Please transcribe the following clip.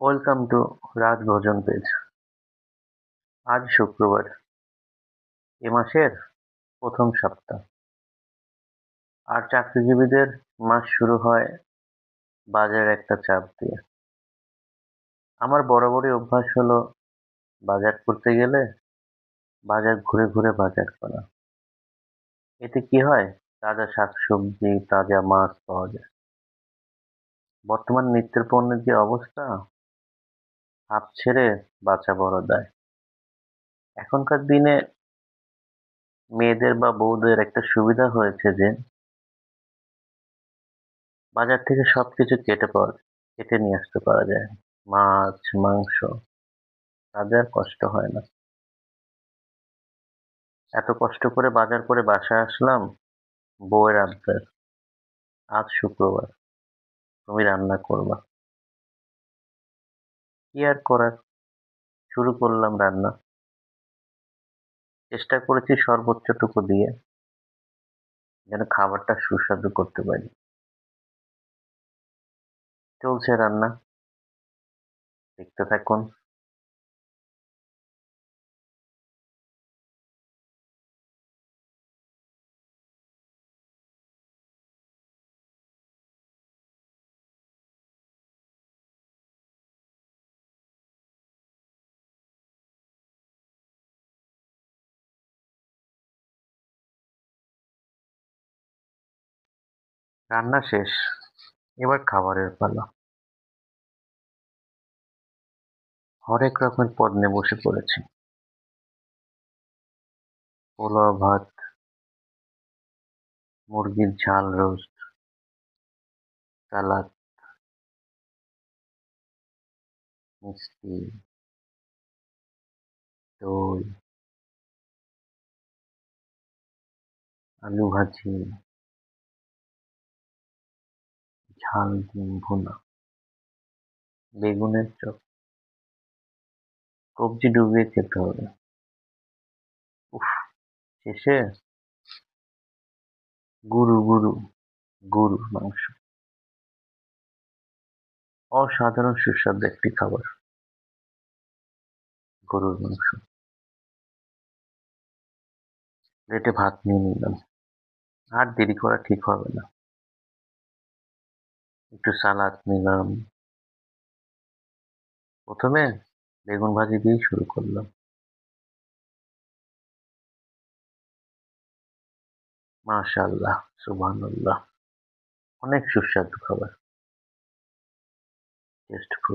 Welcome to রাজ ভোজন page. আজ শুক্রবার, এ মাসের প্রথম সপ্তাহ। আর চাকরিজীবীদের মাস শুরু হয় বাজারের একটা চাপ দিয়ে। আমার বরাবরই অভ্যাস হলো বাজার করতে গেলে বাজার ঘুরে ঘুরে বাজার করা। এতে কি হয়, তাজা শাকসবজি, তাজা মাছ পাওয়া যায়। বর্তমান নিত্যের পণ্যের যে অবস্থা, হাঁপ ছেড়ে বাঁচা বড় দায়। এখনকার দিনে মেয়েদের বা বউদের একটা সুবিধা হয়েছে যে বাজার থেকে সবকিছু কেটে নিয়ে আসতে পারা যায়। মাছ, মাংস, তাদের আর কষ্ট হয় না। এত কষ্ট করে বাজার করে বাসায় আসলাম, বউয়ের আবদার, আজ শুক্রবার, তুমি রান্না করবা। কি আর করার, শুরু করলাম রান্না। চেষ্টা করেছি সর্বোচ্চটুকু দিয়ে যেন খাবারটা সুস্বাদু করতে পারি। চলছে রান্না, দেখতে থাকুন। রান্না শেষ, এবার খাবারের পালা। হরেক রকমের পদ নিয়ে বসে পড়েছি। পোলাও ভাত, মুরগির ঝাল রোস্ট, সালাদ, মিষ্টি, দই, আলু ভাজি, ঝাল ডিম ভুনা, বেগুনের চপ। কবজি ডুবিয়ে খেতে হবে। উফ, শেষে গুরু গুরু গরুর মাংস। অসাধারণ সুস্বাদু একটি খাবার, গরুর মাংস। প্লেটে ভাত নিয়ে নিলাম। আর দেরি করা ঠিক হবে না। একটু সালাদ নিলাম। প্রথমে বেগুন ভাজি দিয়ে শুরু করলাম। মাশাআল্লাহ, সুবহানাল্লাহ, অনেক সুস্বাদু খাবার, টেস্টফুল।